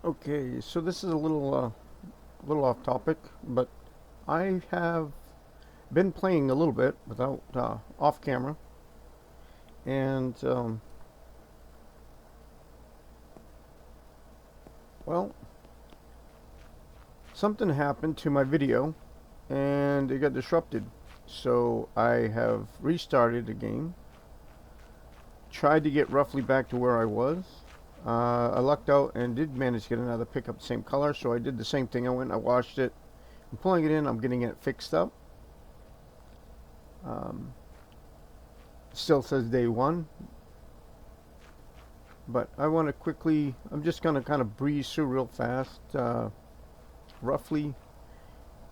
Okay, so this is a little off topic, but I have been playing a little bit without off camera, and well, something happened to my video, and it got disrupted. So I have restarted the game, tried to get roughly back to where I was. I lucked out and did manage to get another pickup the same color, so I did the same thing. I went, I washed it, I'm pulling it in, I'm getting it fixed up. Um, Still says day one, but I want to quickly, I'm just going to kind of breeze through real fast, roughly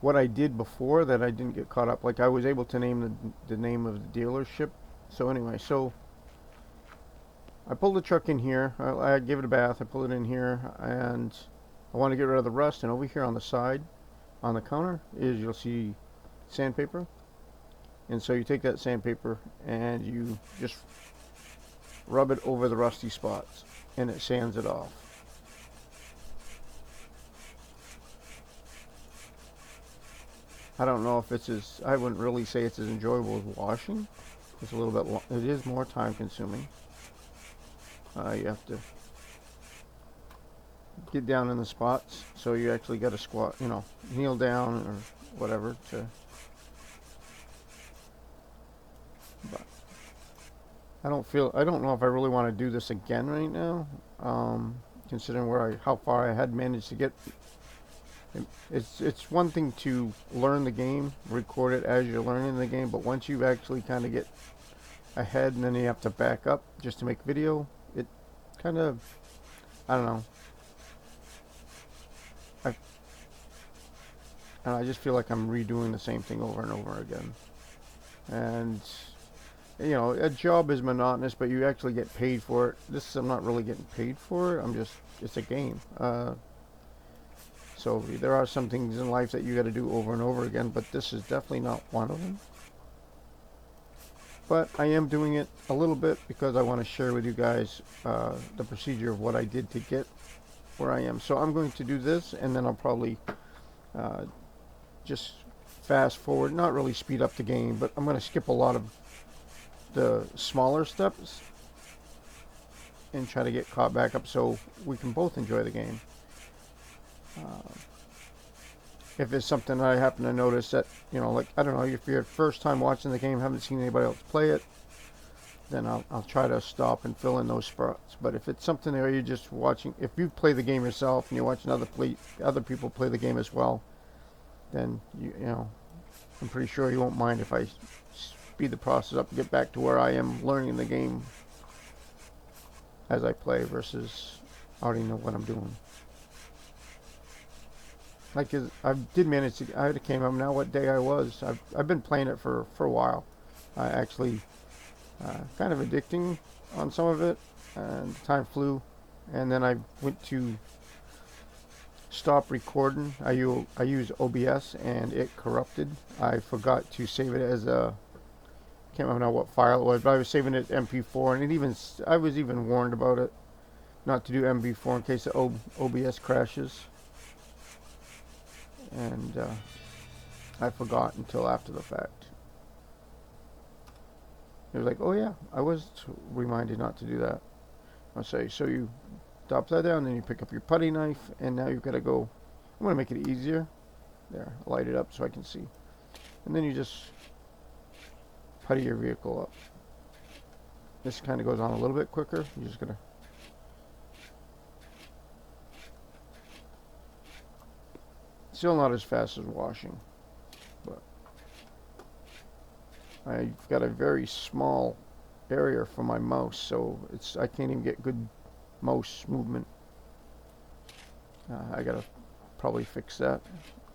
what I did before that I didn't get caught up. Like I was able to name the name of the dealership. So anyway, so I pulled the truck in here. I gave it a bath. I pulled it in here, and I want to get rid of the rust. And over here on the side, on the counter, is you'll see sandpaper. And so you take that sandpaper and you just rub it over the rusty spots, and it sands it off. I don't know if it's as, I wouldn't really say it's as enjoyable as washing. It's a little bit, it is more time consuming. You have to get down in the spots, so you actually got to squat, kneel down or whatever to. But I don't know if I really want to do this again right now, considering how far I had managed to get. It's one thing to learn the game, record it as you're learning the game, but once you actually kind of get ahead and then you have to back up just to make video, it kind of, I don't know. I I just feel like I'm redoing the same thing over and over again. And a job is monotonous, but you actually get paid for it. I'm not really getting paid for it. It's a game. So there are some things in life that you got to do over and over again, but this is definitely not one of them. But I am doing it a little bit because I want to share with you guys the procedure of what I did to get where I am. So I'm going to do this, and then I'll probably uh, just fast forward, not really speed up the game, but I'm going to skip a lot of the smaller steps and try to get caught back up so we can both enjoy the game. Uh, if it's something I happen to notice that, like, I don't know, if you're first time watching the game, haven't seen anybody else play it, then I'll try to stop and fill in those spots. But if it's something where you're just watching, if you play the game yourself and you're watching other people play the game as well, then I'm pretty sure you won't mind if I speed the process up and get back to where I am learning the game as I play versus I already know what I'm doing. Like I did manage to, I came up now what day I was. I've been playing it for a while. I actually kind of addicting on some of it, and time flew. And then I went to stop recording. I use OBS and it corrupted. I forgot to save it as a, can't remember now what file it was, but I was saving it MP4, and I was even warned about it, not to do MP4 in case the OBS crashes. And I forgot until after the fact. It was like, oh yeah, I was reminded not to do that. I'll say, so you drop that down, then you pick up your putty knife, and now you've got to go. I'm going to make it easier. There, light it up so I can see. And then you just putty your vehicle up. This kind of goes on a little bit quicker. You're just going to. Still not as fast as washing, but I've got a very small area for my mouse, so I can't even get good mouse movement. I gotta probably fix that.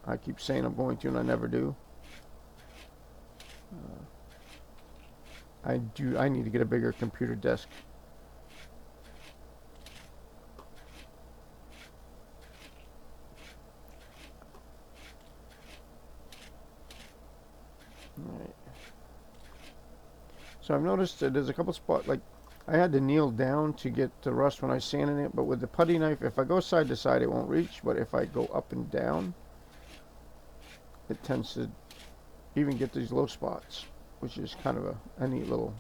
I keep saying I'm going to, and I never do. I need to get a bigger computer desk. All right. So I've noticed that there's a couple spots, like I had to kneel down to get the rust when I sanded it, but with the putty knife, if I go side to side, it won't reach, but if I go up and down, it tends to even get these low spots, which is kind of a neat little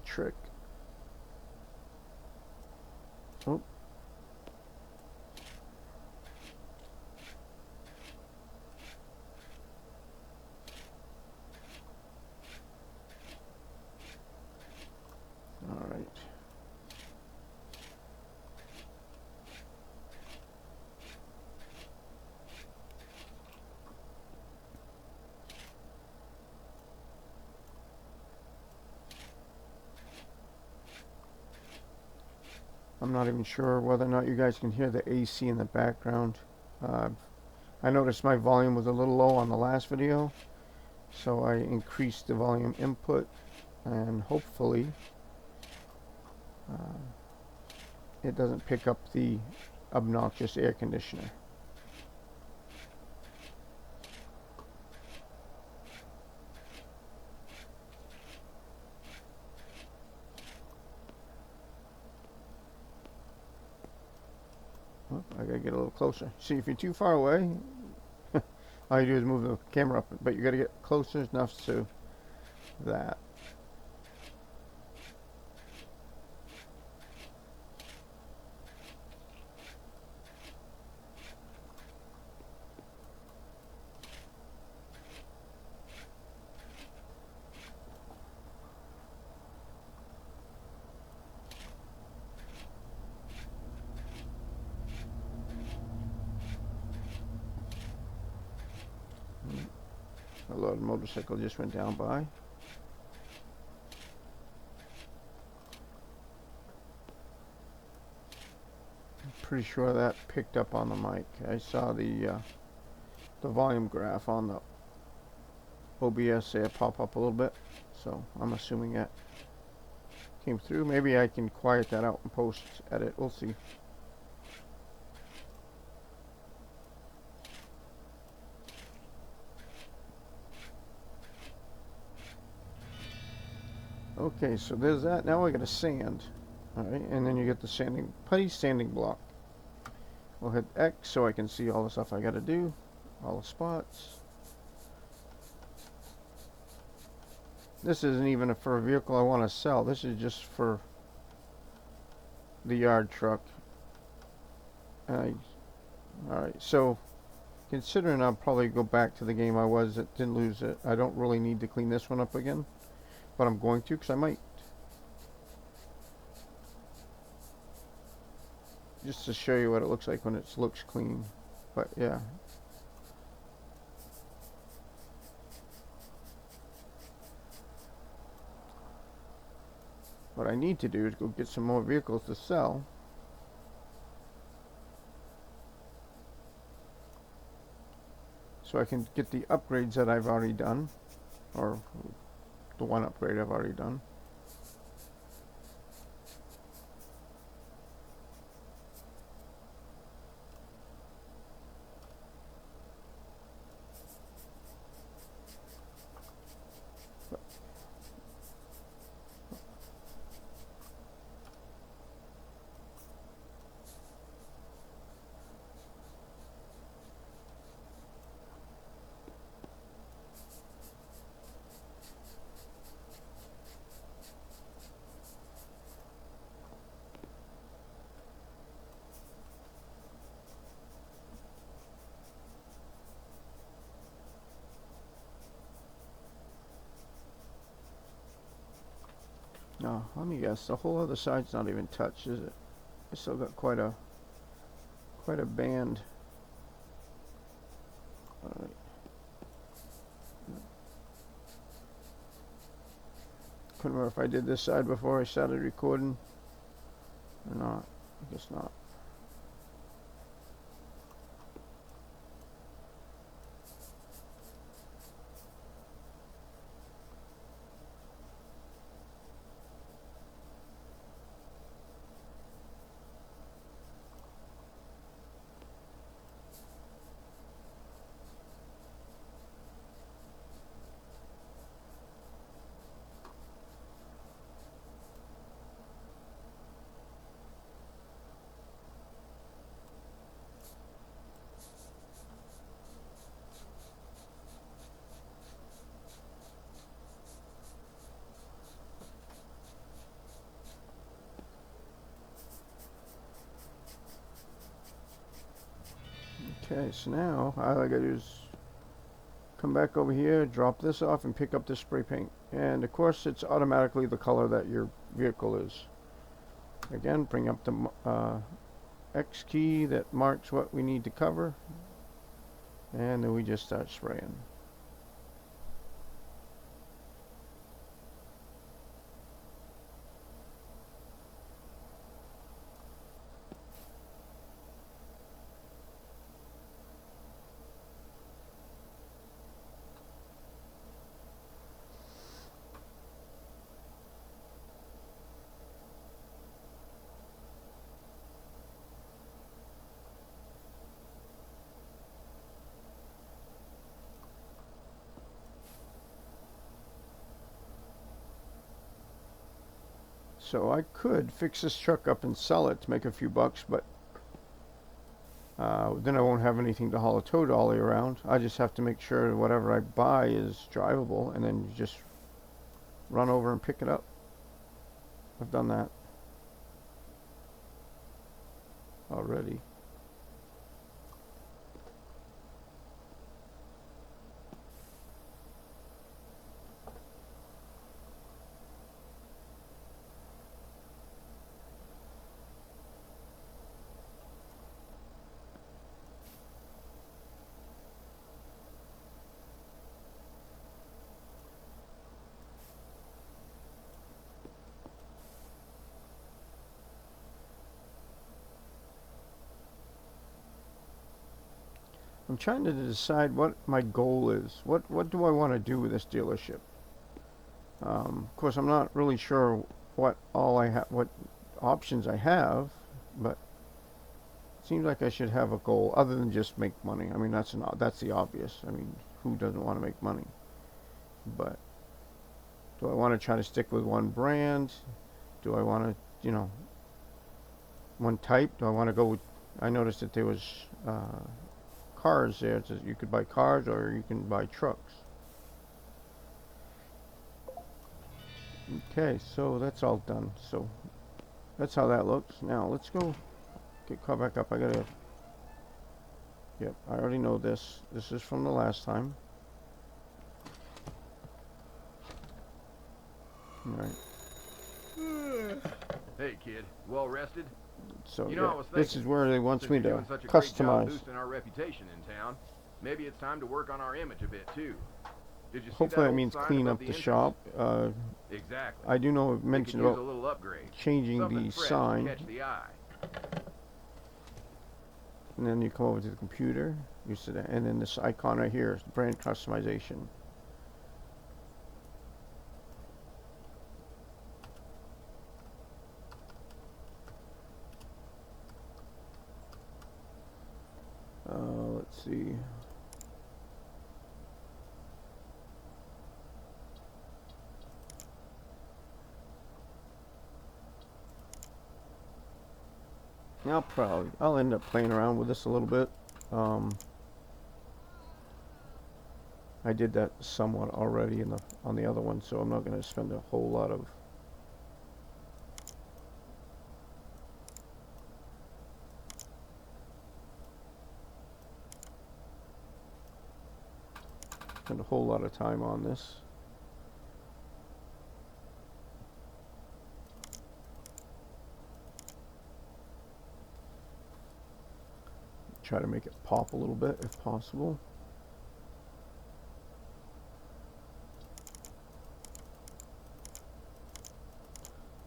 trick. Oh. All right. I'm not even sure whether or not you guys can hear the AC in the background. Uh, I noticed my volume was a little low on the last video, so I increased the volume input, and hopefully uh, it doesn't pick up the obnoxious air conditioner. Oh, I gotta get a little closer. See, if you're too far away, all you do is move the camera up, but you gotta get closer enough to that. A little motorcycle just went down by. Pretty sure that picked up on the mic. I saw the volume graph on the OBS there pop up a little bit, so I'm assuming that came through. Maybe I can quiet that out and post edit. We'll see. Okay, so there's that. Now I got to sand. Alright, and then you get the putty sanding block. We'll hit X so I can see all the stuff I got to do, all the spots. This isn't even for a vehicle I want to sell. This is just for the yard truck. Alright, so considering I'll probably go back to the game I was that didn't lose it, I don't really need to clean this one up again, but I'm going to because I might. Just to show you what it looks like when it looks clean. But yeah. What I need to do is go get some more vehicles to sell. So I can get the upgrades that I've already done. Or the one upgrade I've already done. No, let me guess. The whole other side's not even touched, is it? I still got quite a band. Alright. Couldn't remember if I did this side before I started recording or not. I guess not. Okay, so now all I gotta do is come back over here, drop this off, and pick up the spray paint. And of course, it's automatically the color that your vehicle is. Again, bring up the X key that marks what we need to cover, and then we just start spraying. So I could fix this truck up and sell it to make a few bucks, but then I won't have anything to haul a tow dolly around. I just have to make sure that whatever I buy is drivable, and then just run over and pick it up. I've done that already. I'm trying to decide what my goal is. What do I want to do with this dealership? Of course, I'm not really sure what options I have, but it seems like I should have a goal other than just make money. I mean, that's the obvious. I mean, who doesn't want to make money? But do I want to try to stick with one brand? Do I want to, one type? Do I want to go with? I noticed that there was cars there. You could buy cars or you can buy trucks. Okay, so that's all done. So that's how that looks. Now let's go get car back up. Yep, I already know this. This is from the last time. Alright. Hey kid, well rested? So you know, I was thinking, this is where they want me to doing such a great job customize. boosting our reputation in town. Maybe it's time to work on our image a bit too. Did you see Hopefully that that means clean up the shop. Exactly. I do know it mentioned about a little upgrade. changing Something the fresh sign. to catch the eye. And then you come over to the computer, you sit there, and then this icon right here is brand customization. Let's see. I'll end up playing around with this a little bit. I did that somewhat already on the other one, so I'm not going to spend a whole lot of time on this. Try to make it pop a little bit if possible.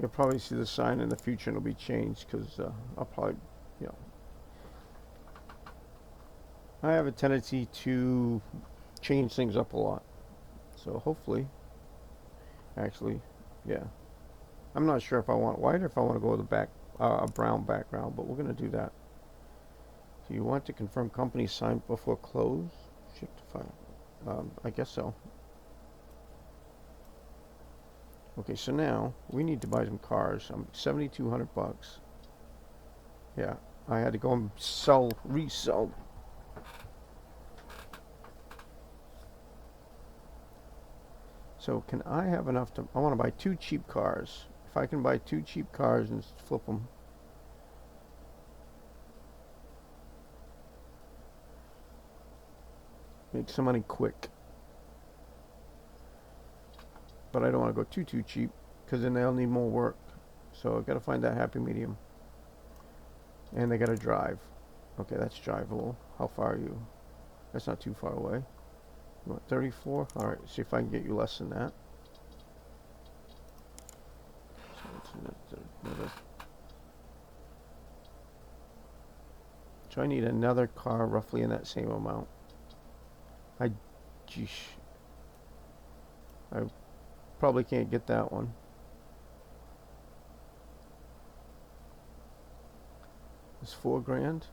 You'll probably see the sign in the future and it'll be changed because I'll probably, I have a tendency to change things up a lot. So hopefully, actually, yeah. I'm not sure if I want white or if I want to go with a brown background, but we're going to do that. Do you want to confirm company signed before close? Ship to file. I guess so. Okay, so now we need to buy some cars. 7,200 bucks. Yeah, I had to go and resell. So can I have enough to? I want to buy 2 cheap cars. If I can buy 2 cheap cars and flip them. Make some money quick. But I don't want to go too cheap, because then they'll need more work. So I gotta find that happy medium. And they gotta drive. Okay, that's drivable. How far are you? That's not too far away. You want 34? Alright, see if I can get you less than that. So I need another car roughly in that same amount. Geesh. I probably can't get that one. It's $4 grand.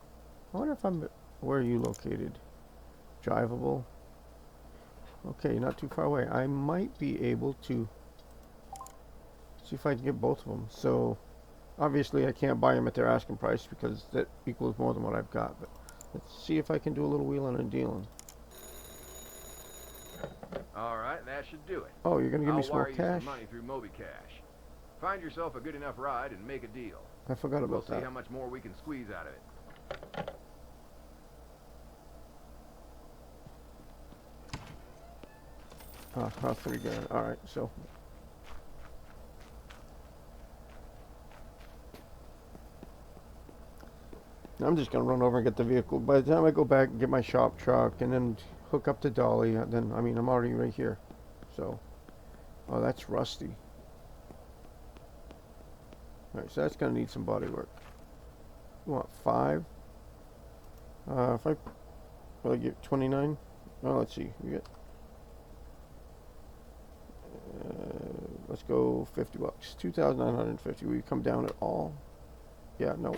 I wonder if I'm. Where are you located? Drivable. Okay, not too far away. I might be able to see if I can get both of them. So, obviously, I can't buy them at their asking price because that equals more than what I've got. But let's see if I can do a little wheeling and dealing. All right, that should do it. Oh, you're gonna give me I'll some more wire you cash? some money through MobiCash. Find yourself a good enough ride and make a deal. I forgot We'll about see that. how much more we can squeeze out of it. $3 grand. All right, so. I'm just gonna run over and get the vehicle. By the time I go back and get my shop truck and then hook up to Dolly, then I mean I'm already right here. So, oh, that's rusty. All right, so that's gonna need some body work. You want 5? If I get 29. Oh, let's see. We get. Let's go $50. 2,950. Will you come down at all? Yeah. No.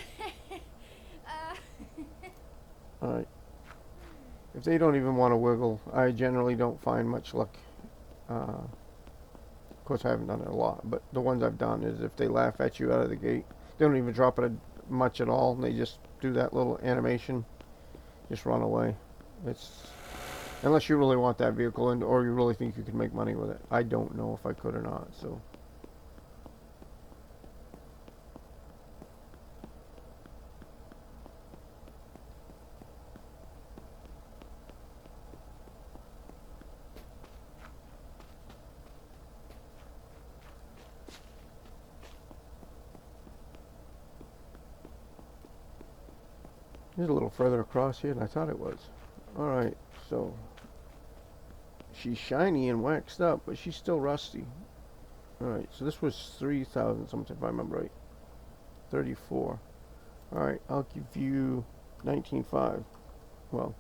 All right. If they don't even want to wiggle, I generally don't find much luck. Of course, I haven't done it a lot, but the ones I've done is if they laugh at you out of the gate, they don't even drop it much at all. They just do that little animation, just run away. It's unless you really want that vehicle and or you really think you can make money with it. I don't know if I could or not. So. It's a little further across here than I thought it was. Alright, so she's shiny and waxed up, but she's still rusty. Alright, so this was 3,000 something if I remember right. 34. Alright, I'll give you 19.5. Well,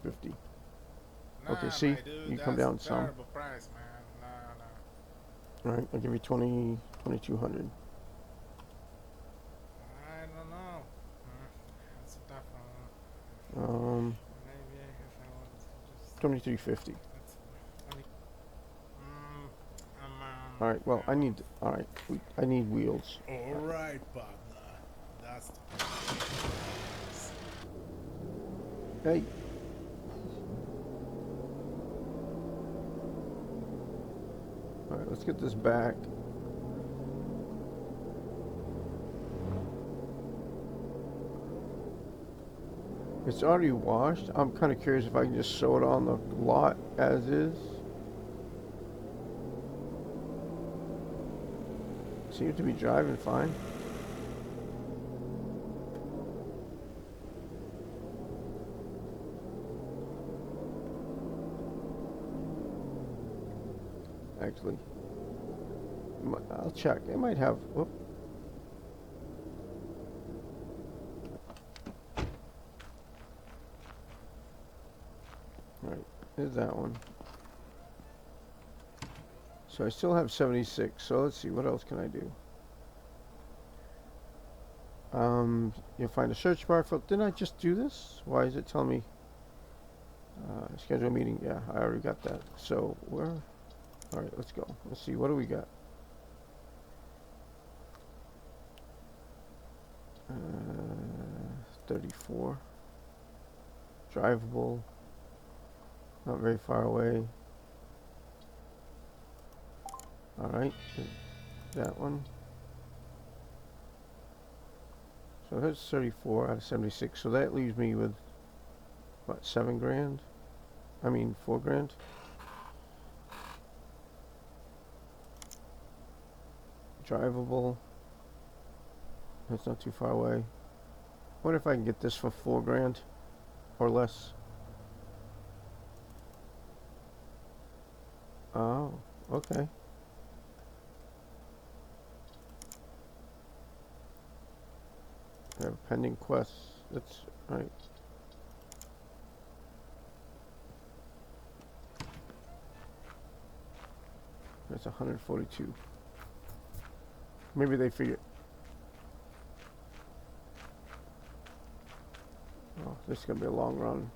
50. Nah, Okay, see? my dude, You come that's down a some. terrible price, man. Nah. Alright, I'll give you 2,200. I don't know. That's a tough one. Maybe if I want to just. 2350. That's funny. Alright, well, I need wheels. Alright, partner. That's the Hey. Alright, let's get this back. It's already washed. I'm kind of curious if I can just sew it on the lot as is. Seems to be driving fine. Actually, I'll check. It might have. Whoop. Right, there's that one. So I still have 76. So let's see, what else can I do? You'll find a search bar for. Didn't I just do this? Why is it telling me? Schedule a meeting. Yeah, I already got that. So where? All right, let's go. Let's see. What do we got? 34. Drivable. Not very far away. Alright, that one. So that's 34 out of 76. So that leaves me with, what, $7 grand? I mean, 4 grand. Drivable. That's not too far away. Wonder if I can get this for 4 grand or less. Oh, okay. I have a pending quest. That's right. That's 142. Maybe they figure. Oh, this is gonna be a long run.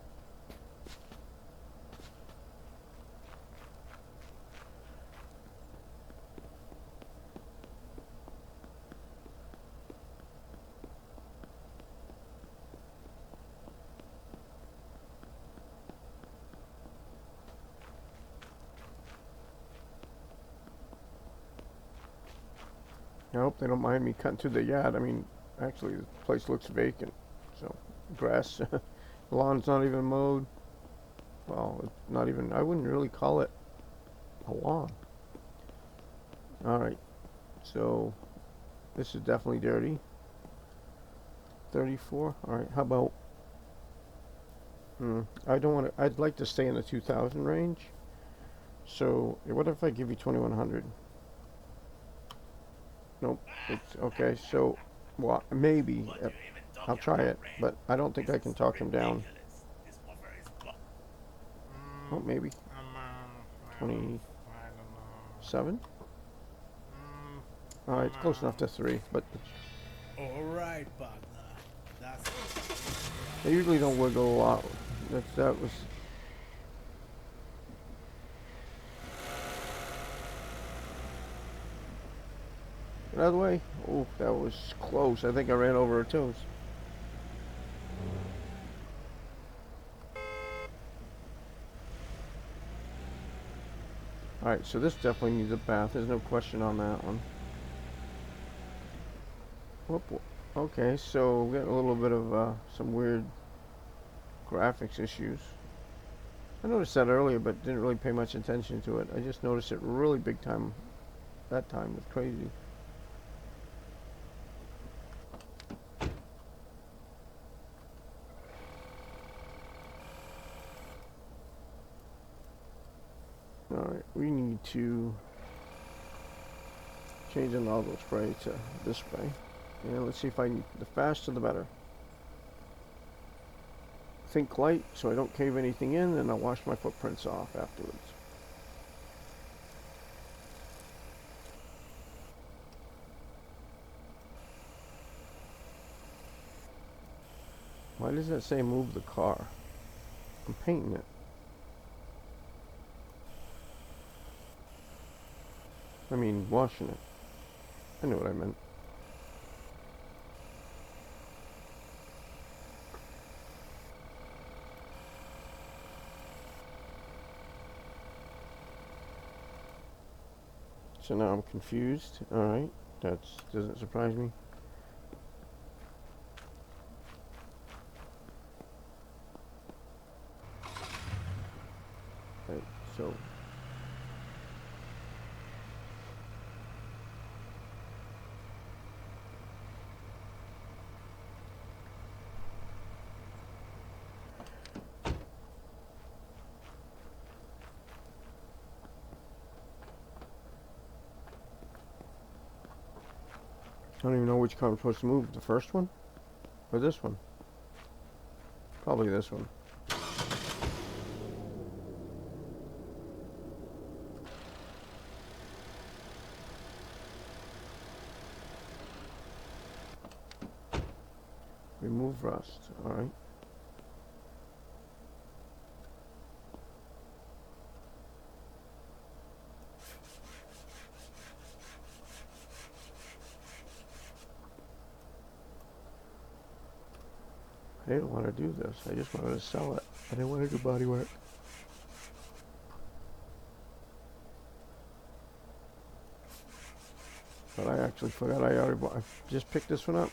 I hope they don't mind me cutting through the yard. I mean, actually, the place looks vacant. So, grass, the lawn's not even mowed. Well, it's not even, I wouldn't really call it a lawn. Alright, so this is definitely dirty. 34. Alright, how about, I don't want to, I'd like to stay in the 2000 range. So, what if I give you 2100? Nope. It's okay. So, well, maybe I'll try it, but I don't think I can talk him down. Oh, maybe I 27. don't know. All right, it's close enough to 3, but All right, partner. That's they usually don't wiggle a lot. That was. Get out of the way. Oh, that was close. I think I ran over her toes. Alright, so this definitely needs a bath. There's no question on that one. Whoop. Okay, so we're getting a little bit of some weird graphics issues. I noticed that earlier, but didn't really pay much attention to it. I just noticed it really big time. That time was crazy. Alright, we need to change the nozzle spray to this spray. And let's see if I can, the faster the better. Think light so I don't cave anything in, and I'll wash my footprints off afterwards. Why does that say move the car? I'm painting it. I mean, washing it. I know what I meant. So now I'm confused. Alright, that doesn't surprise me. Right, so I don't even know which car I'm supposed to move. The first one? Or this one? Probably this one. Remove rust. Alright. I didn't want to do this. I just wanted to sell it. I didn't want to do body work. But I actually forgot I already bought. I just picked this one up.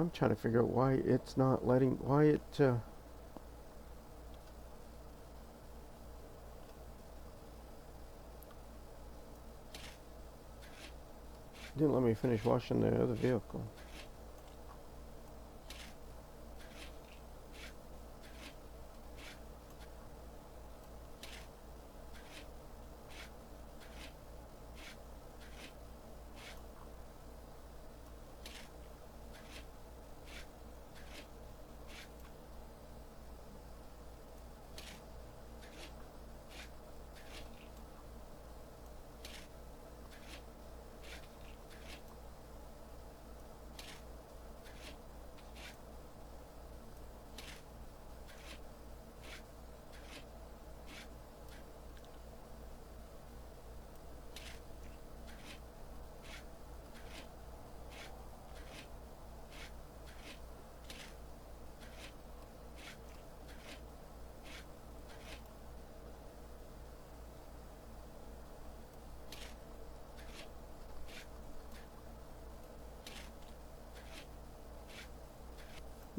I'm trying to figure out why it's not letting, why it, didn't let me finish washing the other vehicle.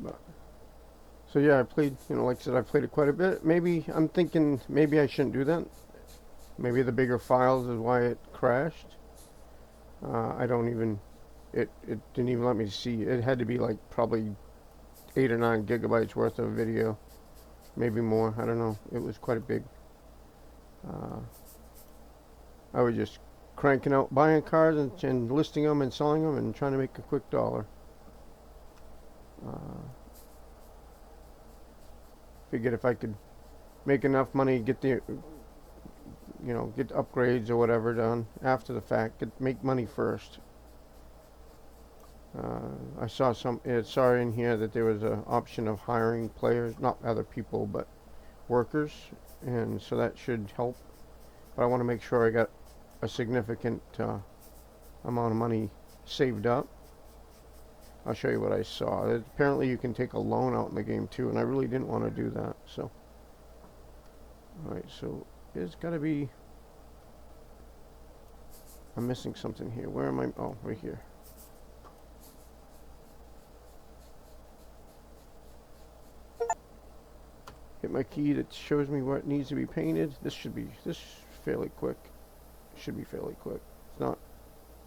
But, so yeah, I played, you know, like I said, I played it quite a bit. Maybe, I'm thinking, maybe I shouldn't do that. Maybe the bigger files is why it crashed. I don't even, it didn't even let me see. It had to be like probably 8 or 9 gigabytes worth of video. Maybe more, I don't know. It was quite a big, uh, I was just cranking out, buying cars and listing them and selling them and trying to make a quick dollar. Uh, Figured if I could make enough money, get the, you know, get upgrades or whatever done after the fact, make money first. I saw saw in here that there was an option of hiring players, not other people, but workers, and so that should help. But I want to make sure I got a significant amount of money saved up. I'll show you what I saw. Apparently you can take a loan out in the game too, and I really didn't want to do that. So, alright, so it's got to be, I'm missing something here. Where am I? Oh, right here. Hit my key that shows me where it needs to be painted. This fairly quick. Should be fairly quick. It's not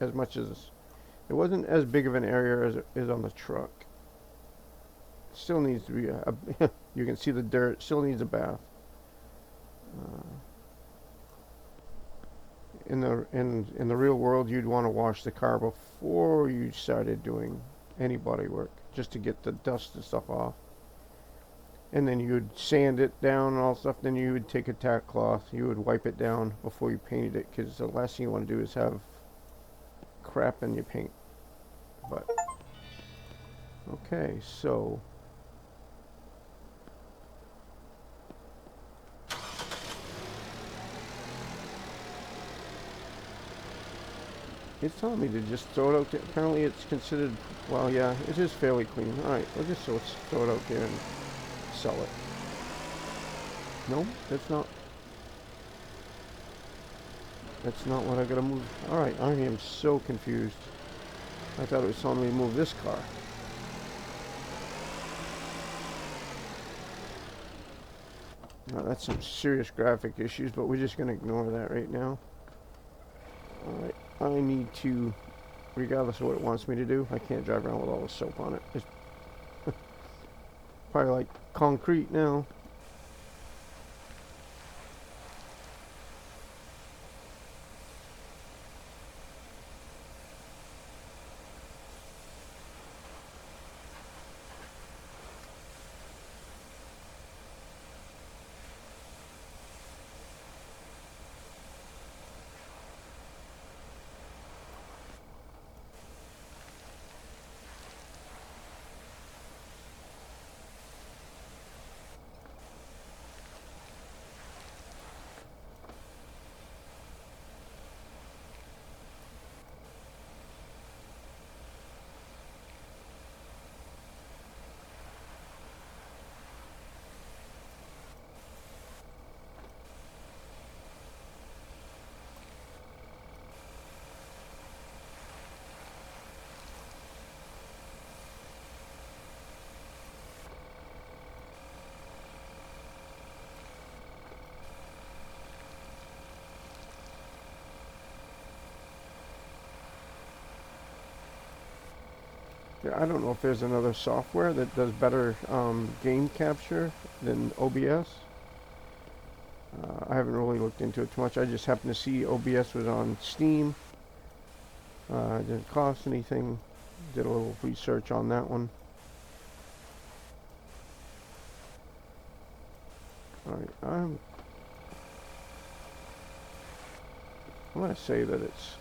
as much as, it wasn't as big of an area as it is on the truck. Still needs to be you can see the dirt. Still needs a bath. In the real world, you'd want to wash the car before you started doing any body work, just to get the dust and stuff off. And then you would sand it down and all stuff. Then you would take a tack cloth. You would wipe it down before you painted it, because the last thing you want to do is have crap in your paint. But okay, so it's telling me to just throw it out there. Apparently it's considered, well, yeah, it is fairly clean. Alright, let's throw it out there and sell it. No, that's not. That's not what I gotta move. Alright, I am so confused. I thought it was telling me to move this car. Now that's some serious graphic issues, but we're just gonna ignore that right now. Alright, I need to, regardless of what it wants me to do, I can't drive around with all the soap on it. It's probably like concrete now. Yeah, I don't know if there's another software that does better game capture than OBS. I haven't really looked into it too much. I just happened to see OBS was on Steam. It didn't cost anything. Did a little research on that one. Alright, I'm going to say that it's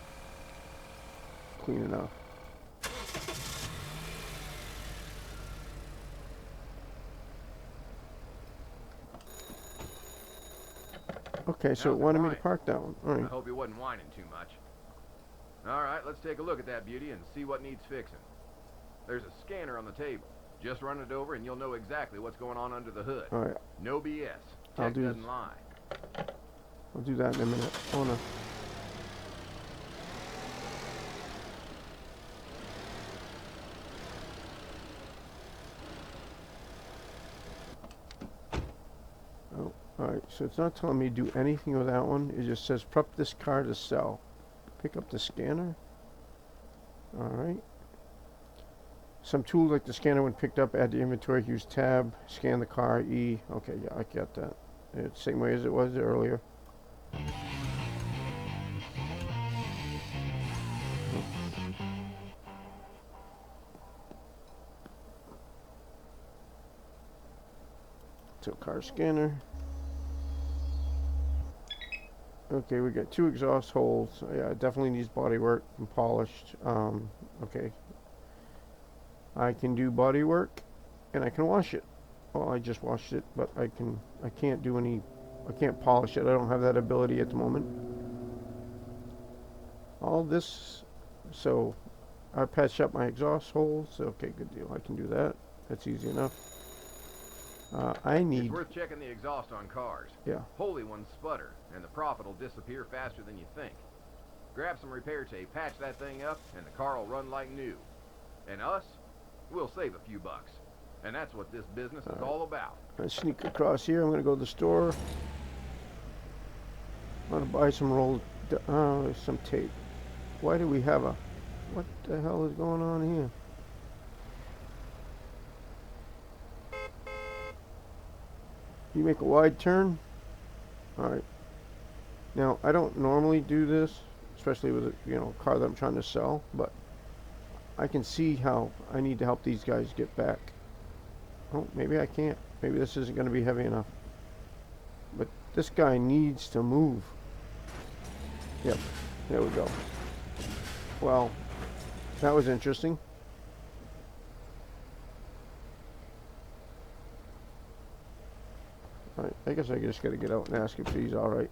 clean enough. Okay, so it How's it wanted me to lying? park that one. I Alright. hope he wasn't whining too much. Alright, let's take a look at that beauty and see what needs fixing. There's a scanner on the table. Just run it over and you'll know exactly what's going on under the hood. Alright, No BS. I'll Tech do doesn't this. lie. I'll do that in a minute. I wanna... Oh, alright, so it's not telling me to do anything with that one. It just says prep this car to sell. Pick up the scanner. Alright. Some tools like the scanner when picked up, add to inventory, use tab, scan the car, E. Okay, yeah, I get that. It's the same way as it was earlier. So car scanner. Okay, we got 2 exhaust holes. Yeah, it definitely needs body work and polished. Okay. I can do body work and I can wash it. Well, I just washed it, but I can't polish it. I don't have that ability at the moment. All this, so I patched up my exhaust holes. Okay, good deal. I can do that. That's easy enough. I It's need, worth checking the exhaust on cars. yeah. Holy ones sputter, and the profit will disappear faster than you think. Grab some repair tape, patch that thing up, and the car will run like new. And us, we'll save a few bucks. And that's what this business is all about. I sneak across here. I'm gonna go to the store. I'm gonna buy some some tape. Why do we have a, what the hell is going on here? You make a wide turn. Alright. Now, I don't normally do this, especially with a car that I'm trying to sell, but I can see how I need to help these guys get back. Oh, maybe I can't. Maybe this isn't going to be heavy enough. But this guy needs to move. Yep. There we go. Well, that was interesting. Alright, I guess I just gotta get out and ask if he's alright.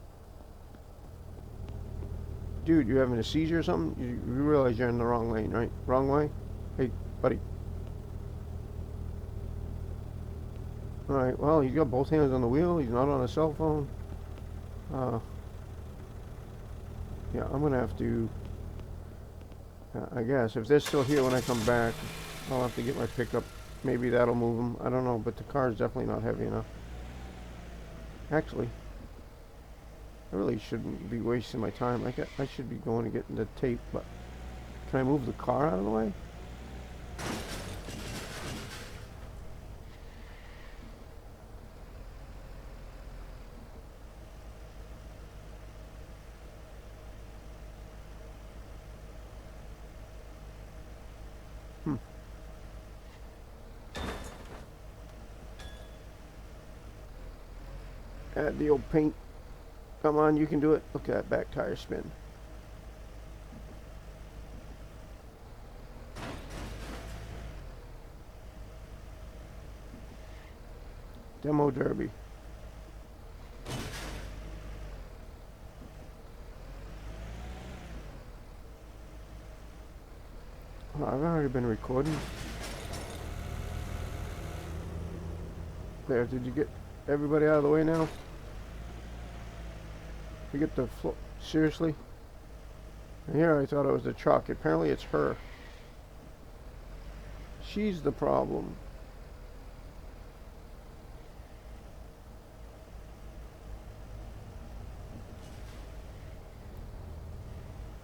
Dude, you having a seizure or something? You realize you're in the wrong lane, right? Wrong way? Hey, buddy. Alright, well, he's got both hands on the wheel. He's not on a cell phone. Yeah, I'm gonna have to... I guess, if they're still here when I come back, I'll have to get my pickup. Maybe that'll move them. I don't know, but the car's definitely not heavy enough. Actually, I really shouldn't be wasting my time. I should be going to get the tape, but can I move the car out of the way? Add the old paint. Come on, you can do it. Look at that back tire spin. Demo derby. Oh, I've already been recording. There, did you get everybody out of the way now? You get the floor. Seriously? And here I thought it was the truck. Apparently it's her. She's the problem.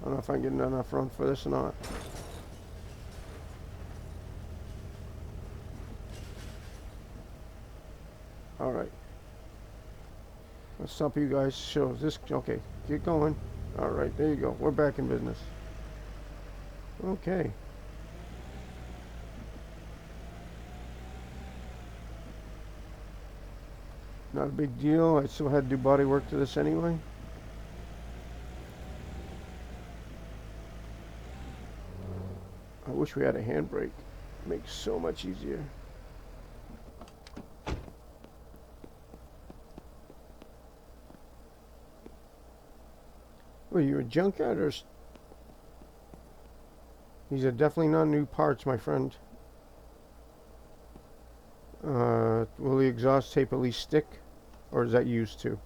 I don't know if I'm getting enough run for this or not. All right. Let's stop you guys. Show this. Okay, get going. All right, there you go. We're back in business. Okay. Not a big deal. I still had to do body work to this anyway. I wish we had a handbrake. Makes so much easier. Well, you a junkyard or? These are definitely not new parts, my friend. Will the exhaust tape at least stick? Or is that used to?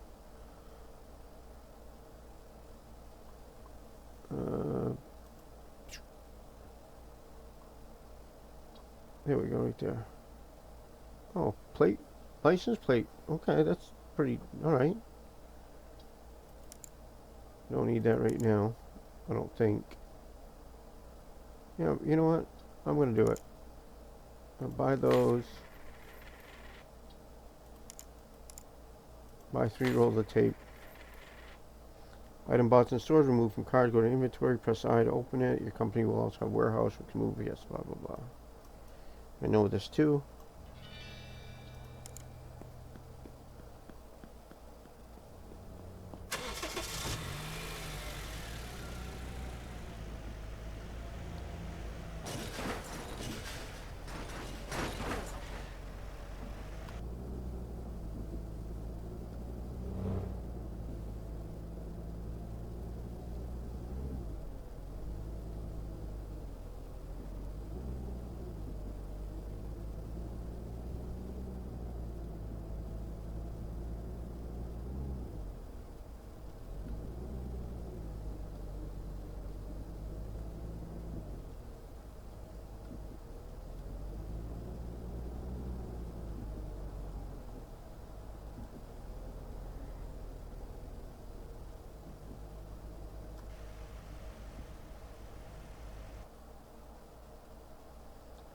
There we go, right there. Oh, plate. License plate. Okay, that's pretty... Alright. Don't need that right now. I don't think. Yeah, you know what? I'm gonna do it. I'll buy those. Buy 3 rolls of tape. Item bought in stores, removed from cars, go to inventory, press I to open it. Your company will also have warehouse, we can move, yes, blah, blah, blah. I know this too.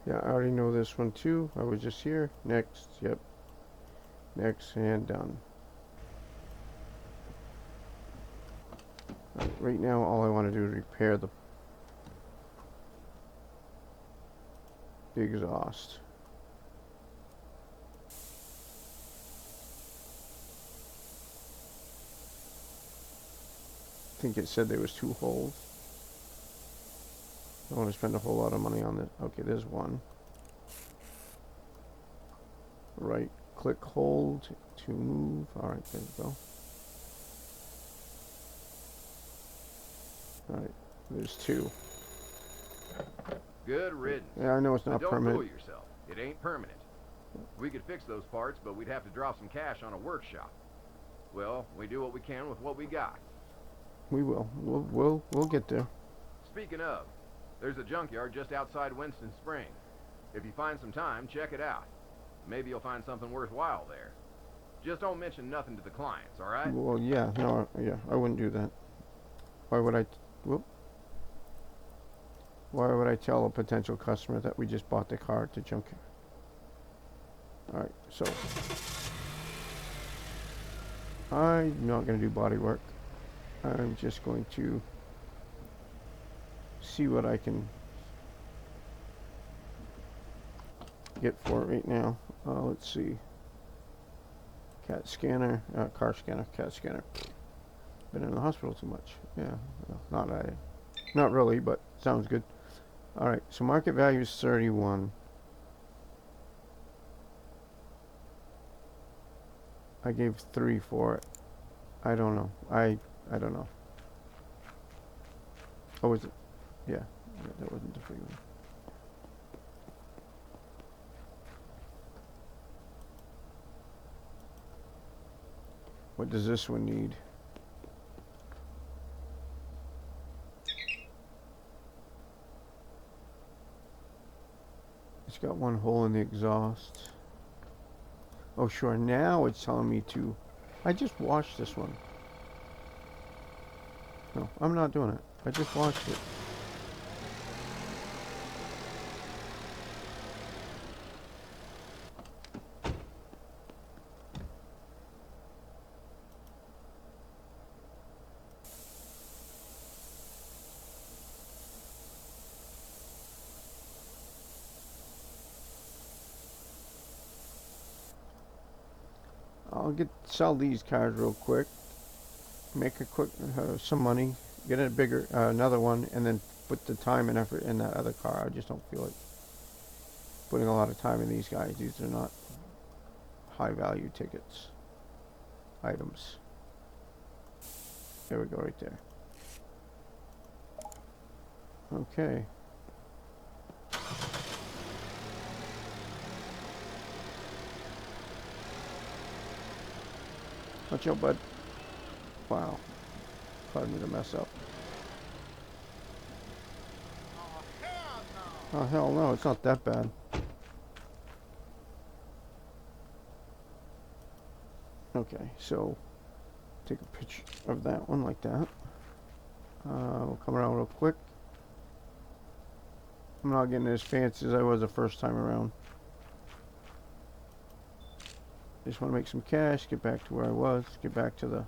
Yeah, I already know this one too. I was just here. Next, yep. Next, and done. Right now, all I want to do is repair the exhaust. I think it said there was 2 holes. I don't want to spend a whole lot of money on this. Okay, there's one. Right click hold to move. Alright, there we go. Alright, there's 2. Good riddance. Yeah, I know it's not Don't permanent. fool yourself. It ain't permanent. We could fix those parts, but we'd have to drop some cash on a workshop. Well, we do what we can with what we got. We will. We'll get there. Speaking of, there's a junkyard just outside Winston Spring. If you find some time, check it out. Maybe you'll find something worthwhile there. Just don't mention nothing to the clients, all right? Well, yeah, no, yeah, I wouldn't do that. Why would I? Whoop. Why would I tell a potential customer that we just bought the car at the junkyard? All right, so I'm not going to do body work. I'm just going to see what I can get for it right now. Let's see. CAT scanner, car scanner, CAT scanner. Been in the hospital too much. Yeah, well, not really, but sounds good. All right, so market value is 31. I gave 3 for it. I don't know. I don't know. Oh, was it? Yeah, that wasn't the free one. What does this one need? It's got 1 hole in the exhaust. Oh, sure. Now it's telling me to... I just washed this one. No, I'm not doing it. I just washed it. I'll sell these cars real quick, make a quick some money, get a bigger another one, and then put the time and effort in that other car. I just don't feel like putting a lot of time in these guys. These are not high value tickets items. There we go, right there. Okay. Watch out, bud. Wow. Caused me to mess up. Oh, hell no! Oh, hell no, it's not that bad. Okay, so take a picture of that one like that. We'll come around real quick. I'm not getting as fancy as I was the first time around. Just want to make some cash, get back to where I was, get back to the...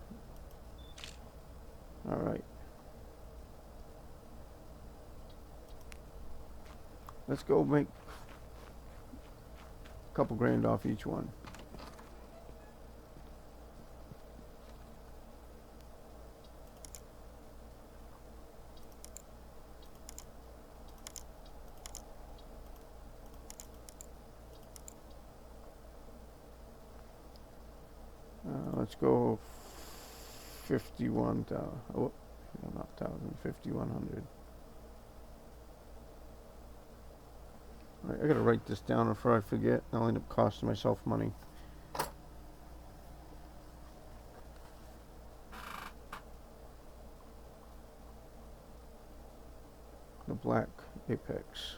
Alright. Let's go make a couple grand off each one. Let's go 51,000. Oh, no, not 1,000. 5,100. Alright, I gotta write this down before I forget. I'll end up costing myself money. The black Apex.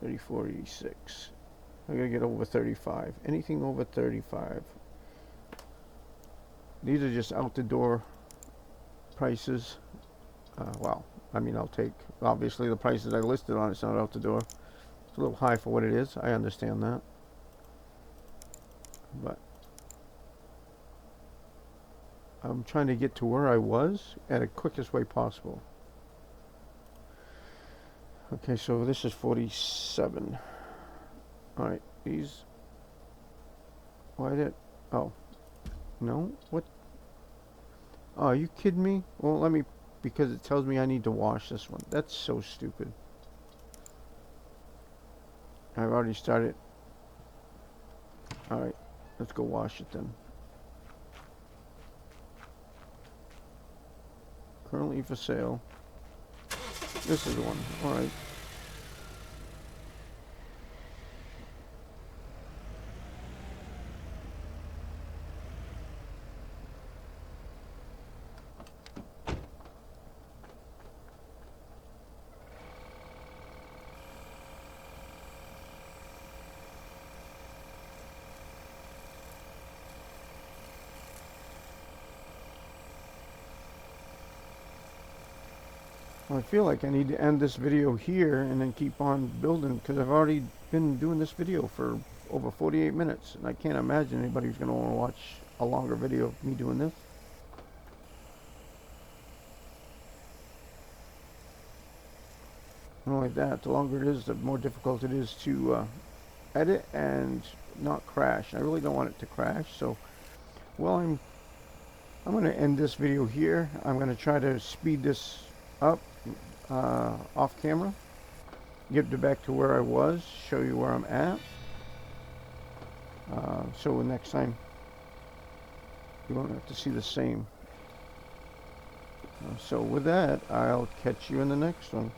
$34.86. I gotta get over 35. Anything over 35. These are just out the door prices. Well, I mean, I'll take, obviously the prices I listed on it's not out the door. It's a little high for what it is. I understand that. But I'm trying to get to where I was at the quickest way possible. Okay, so this is 47. Alright, these... Why did... Oh. No? What? Oh, are you kidding me? Well, let me... Because it tells me I need to wash this one. That's so stupid. I've already started. Alright, let's go wash it then. Currently for sale. This is the one. Alright. I feel like I need to end this video here and then keep on building because I've already been doing this video for over 48 minutes and I can't imagine anybody's going to want to watch a longer video of me doing this. Not only that, the longer it is, the more difficult it is to edit and not crash. I really don't want it to crash, so well, I'm going to end this video here. I'm going to try to speed this up off camera, get back to where I was, show you where I'm at, so next time you won't have to see the same. So with that, I'll catch you in the next one.